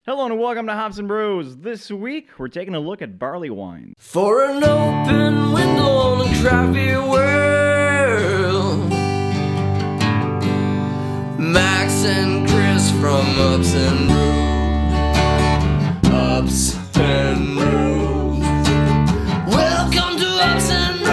Hello and welcome to Hops and Brews. This week we're taking a look at barley wine. For an open window on a crafty world, Max and Chris from Ups and Brews. Ups and Brews. Welcome to Ups and Brews.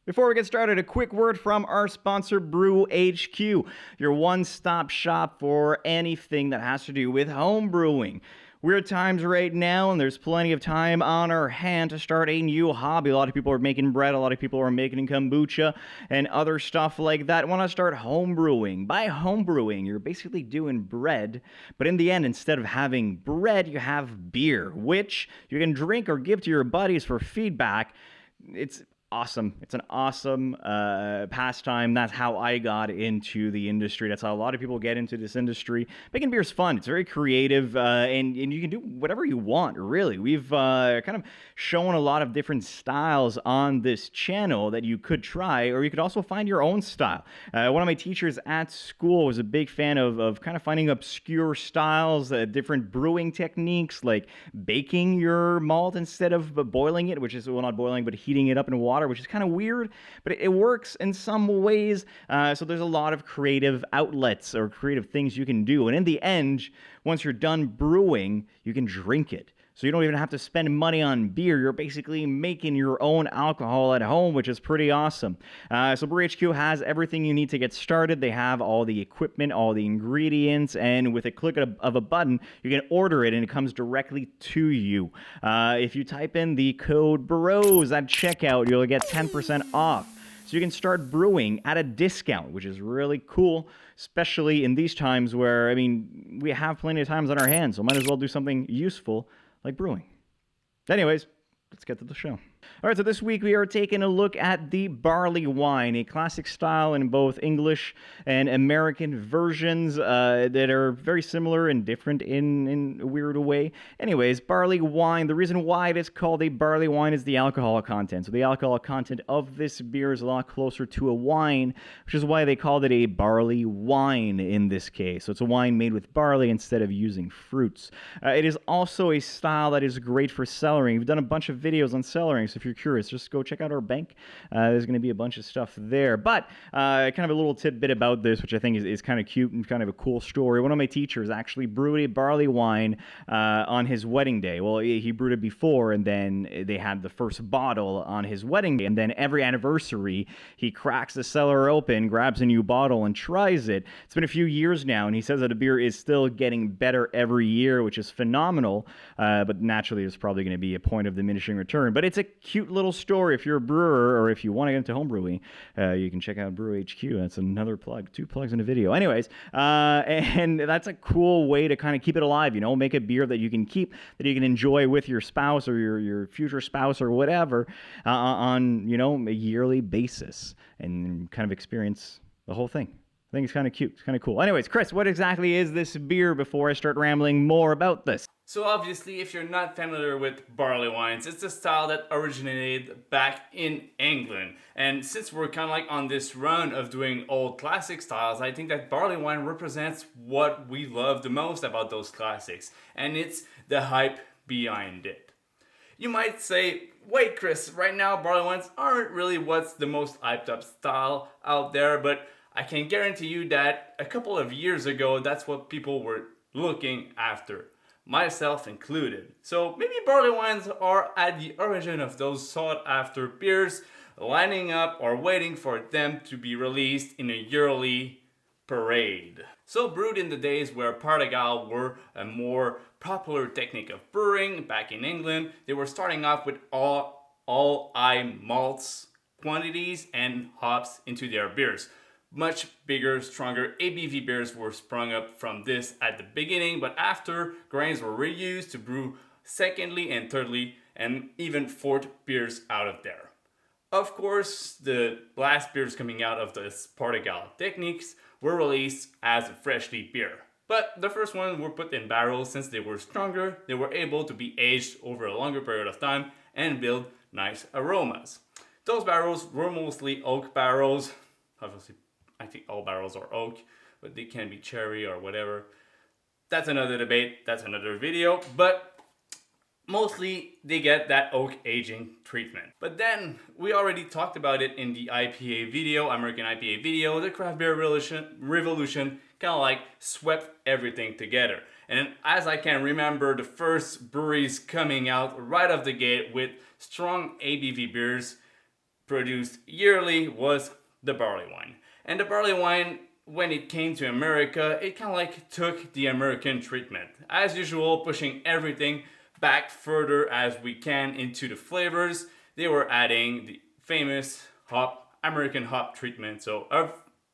Before we get started, a quick word from our sponsor, Brew HQ, your one-stop shop for anything that has to do with home brewing. Weird times right now, and there's plenty of time on our hand to start a new hobby. A lot of people are making bread, a lot of people are making kombucha, and other stuff like that. Want to start home brewing. By home brewing, you're basically doing bread, but in the end, instead of having bread, you have beer, which you can drink or give to your buddies for feedback. It's awesome. It's an awesome pastime. That's how I got into the industry. That's how a lot of people get into this industry. Making beer is fun. It's very creative, and you can do whatever you want, really. We've kind of shown a lot of different styles on this channel that you could try, or you could also find your own style. One of my teachers at school was a big fan of kind of finding obscure styles, different brewing techniques, like baking your malt instead of boiling it, which is, well, not boiling, but heating it up in water, which is kind of weird, but it works in some ways. So there's a lot of creative outlets or creative things you can do. And in the end, once you're done brewing, you can drink it. So you don't even have to spend money on beer. You're basically making your own alcohol at home, which is pretty awesome. So Brew HQ has everything you need to get started. They have all the equipment, all the ingredients, and with a click of a button, you can order it and it comes directly to you. If you type in the code BROS at checkout, you'll get 10% off. So you can start brewing at a discount, which is really cool, especially in these times where, we have plenty of times on our hands, so might as well do something useful like brewing. Anyways, let's get to the show. All right, so this week we are taking a look at the barley wine, a classic style in both English and American versions that are very similar and different in a weird way. Anyways, barley wine, the reason why it is called a barley wine is the alcohol content. So the alcohol content of this beer is a lot closer to a wine, which is why they called it a barley wine in this case. So it's a wine made with barley instead of using fruits. It is also a style that is great for cellaring. We've done a bunch of videos on cellaring, so if you're curious, just go check out our bank. There's going to be a bunch of stuff there. But kind of a little tidbit about this, which I think is kind of cute and kind of a cool story. One of my teachers actually brewed a barley wine on his wedding day. Well, he brewed it before, and then they had the first bottle on his wedding day. And then every anniversary, he cracks the cellar open, grabs a new bottle, and tries it. It's been a few years now, and he says that the beer is still getting better every year, which is phenomenal. But naturally, there's probably going to be a point of diminishing return. But it's a cute little story. If you're a brewer or if you want to get into home brewing, you can check out Brew HQ. That's another plug. 2 plugs in a video. Anyways, and that's a cool way to kind of keep it alive, make a beer that you can keep, that you can enjoy with your spouse or your future spouse or whatever on, a yearly basis and kind of experience the whole thing. I think it's kind of cute. It's kind of cool. Anyways, Chris, what exactly is this beer before I start rambling more about this? So obviously, if you're not familiar with barley wines, it's a style that originated back in England. And since we're kind of like on this run of doing old classic styles, I think that barley wine represents what we love the most about those classics. And it's the hype behind it. You might say, wait Chris, right now barley wines aren't really what's the most hyped up style out there, but I can guarantee you that a couple of years ago, that's what people were looking after. Myself included. So maybe barley wines are at the origin of those sought after beers, lining up or waiting for them to be released in a yearly parade. So brewed in the days where Portugal were a more popular technique of brewing back in England, they were starting off with all high malts quantities and hops into their beers. Much bigger, stronger ABV beers were sprung up from this at the beginning, but after, grains were reused to brew secondly and thirdly and even fourth beers out of there. Of course, the last beers coming out of this Portugal techniques were released as a freshly beer. But the first ones were put in barrels. Since they were stronger, they were able to be aged over a longer period of time and build nice aromas. Those barrels were mostly oak barrels, obviously I think all barrels are oak, but they can be cherry or whatever. That's another debate, that's another video, but mostly they get that oak aging treatment. But then we already talked about it in the IPA video, American IPA video. The craft beer revolution kind of like swept everything together. And as I can remember, the first breweries coming out right off the gate with strong ABV beers produced yearly was the Barleywine. And the Barleywine, when it came to America, it kind of like took the American treatment. As usual, pushing everything back further as we can into the flavors. They were adding the famous American hop treatment, so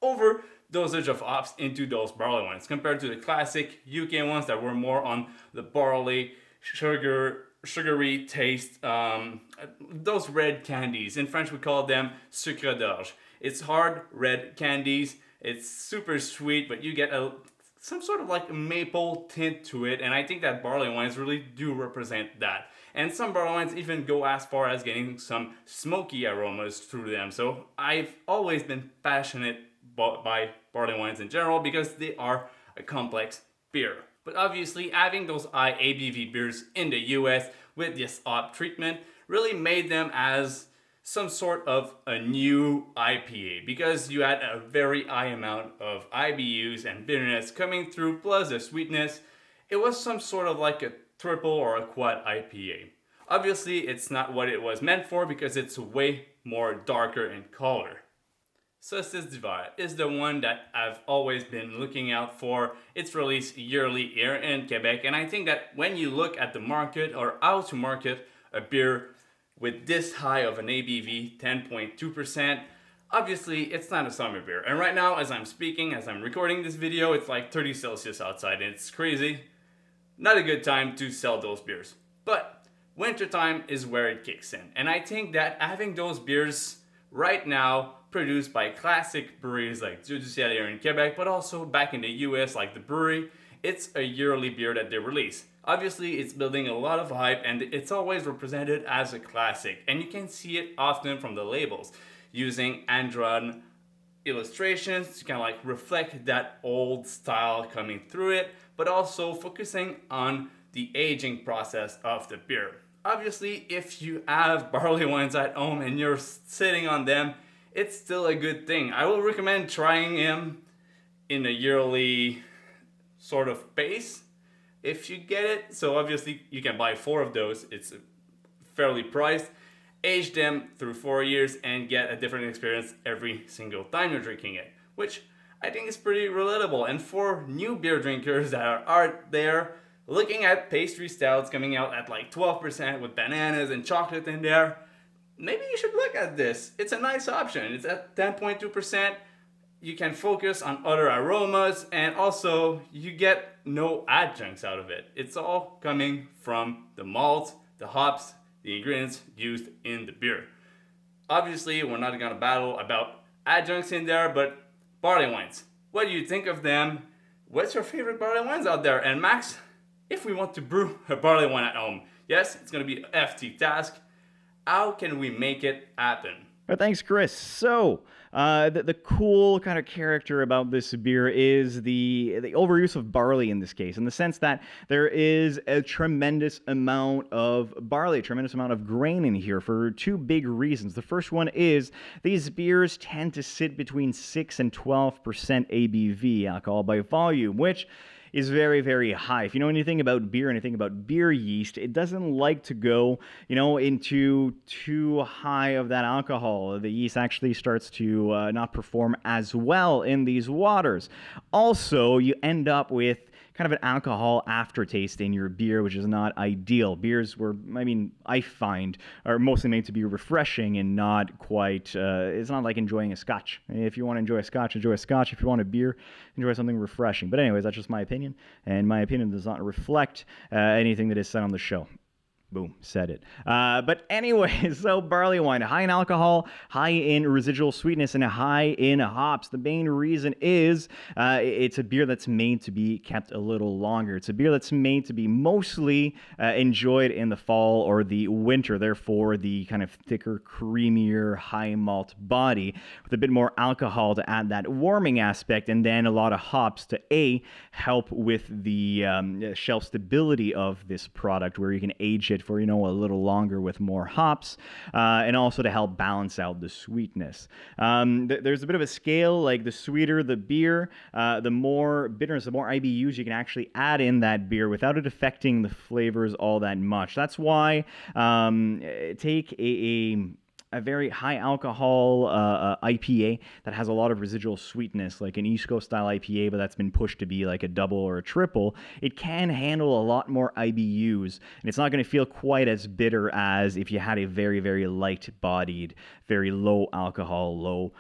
over dosage of hops into those barley wines compared to the classic UK ones that were more on the barley, sugary taste, those red candies. In French we call them sucre d'orge. It's hard red candies. It's super sweet, but you get some sort of like maple tint to it, and I think that barley wines really do represent that. And some barley wines even go as far as getting some smoky aromas through them. So I've always been passionate by barley wines in general because they are a complex beer. But obviously having those high ABV beers in the US with this hop treatment really made them as some sort of a new IPA because you had a very high amount of IBUs and bitterness coming through plus the sweetness. It was some sort of like a triple or a quad IPA. Obviously it's not what it was meant for because it's way more darker in color. Solstice d'Hiver is the one that I've always been looking out for. It's released yearly here in Quebec, and I think that when you look at the market or how to market a beer with this high of an ABV, 10.2%, obviously it's not a summer beer. And right now, as I'm speaking, as I'm recording this video, it's like 30 Celsius outside and it's crazy. Not a good time to sell those beers. But wintertime is where it kicks in. And I think that having those beers right now produced by classic breweries like Dieu du Ciel here in Quebec, but also back in the US like The Brewery, it's a yearly beer that they release. Obviously, it's building a lot of hype and it's always represented as a classic. And you can see it often from the labels, using hand-drawn illustrations to kind of like reflect that old style coming through it, but also focusing on the aging process of the beer. Obviously, if you have barley wines at home and you're sitting on them, it's still a good thing. I will recommend trying them in a yearly sort of pace if you get it. So obviously you can buy 4 of those. It's fairly priced. Age them through 4 years and get a different experience every single time you're drinking it, which I think is pretty relatable. And for new beer drinkers that are there looking at pastry stouts coming out at like 12% with bananas and chocolate in there, maybe you should look at this. It's a nice option. It's at 10.2%. You can focus on other aromas and also you get no adjuncts out of it. It's all coming from the malt, the hops, the ingredients used in the beer. Obviously, we're not gonna battle about adjuncts in there, but barley wines. What do you think of them? What's your favorite barley wines out there? And Max, if we want to brew a barley wine at home, yes, it's gonna be a FT task. How can we make it happen? Thanks, Chris. So, the cool kind of character about this beer is the overuse of barley in this case, in the sense that there is a tremendous amount of barley, a tremendous amount of grain in here for 2 big reasons. The first one is these beers tend to sit between 6 and 12% ABV, alcohol by volume, which is very, very high. If you know anything about beer, anything about beer yeast, it doesn't like to go, into too high of that alcohol. The yeast actually starts to not perform as well in these waters. Also, you end up with kind of an alcohol aftertaste in your beer, which is not ideal. Beers I find, are mostly made to be refreshing and not quite, it's not like enjoying a scotch. If you want to enjoy a scotch, enjoy a scotch. If you want a beer, enjoy something refreshing. But anyways, that's just my opinion, and my opinion does not reflect anything that is said on the show. Boom, said it. But anyway, so barley wine, high in alcohol, high in residual sweetness, and high in hops. The main reason is it's a beer that's made to be kept a little longer. It's a beer that's made to be mostly enjoyed in the fall or the winter. Therefore, the kind of thicker, creamier, high malt body with a bit more alcohol to add that warming aspect, and then a lot of hops to help with the shelf stability of this product, where you can age it for, a little longer with more hops, and also to help balance out the sweetness. There's a bit of a scale, like the sweeter the beer, the more bitterness, the more IBUs you can actually add in that beer without it affecting the flavors all that much. That's why take a very high alcohol IPA that has a lot of residual sweetness, like an East Coast style IPA, but that's been pushed to be like a double or a triple. It can handle a lot more IBUs, and it's not going to feel quite as bitter as if you had a very, very light bodied, very low alcohol, low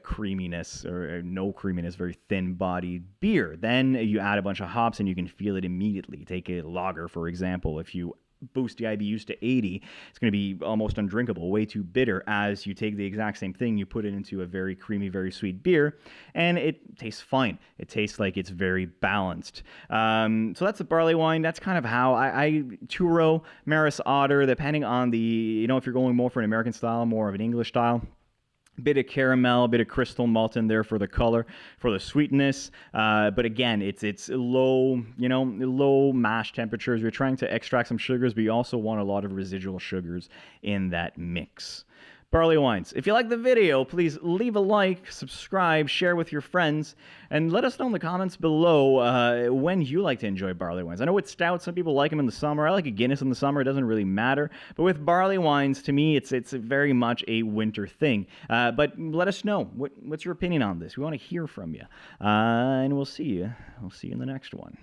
creaminess, or no creaminess, very thin bodied beer. Then you add a bunch of hops and you can feel it immediately. Take a lager, for example. If you boost the IBUs to 80, it's going to be almost undrinkable, way too bitter. As you take the exact same thing, you put it into a very creamy, very sweet beer, and it tastes fine. It tastes like it's very balanced. So that's the barley wine. That's kind of how I Turo, Maris Otter, depending on the, if you're going more for an American style, more of an English style. Bit of caramel, bit of crystal malt in there for the color, for the sweetness. But again, it's low, low mash temperatures. We're trying to extract some sugars, but you also want a lot of residual sugars in that mix. Barley Wines. If you like the video, please leave a like, subscribe, share with your friends, and let us know in the comments below when you like to enjoy barley wines. I know with stout, some people like them in the summer. I like a Guinness in the summer. It doesn't really matter. But with barley wines, to me, it's very much a winter thing. But let us know. What's your opinion on this? We want to hear from you. And we'll see you. We'll see you in the next one.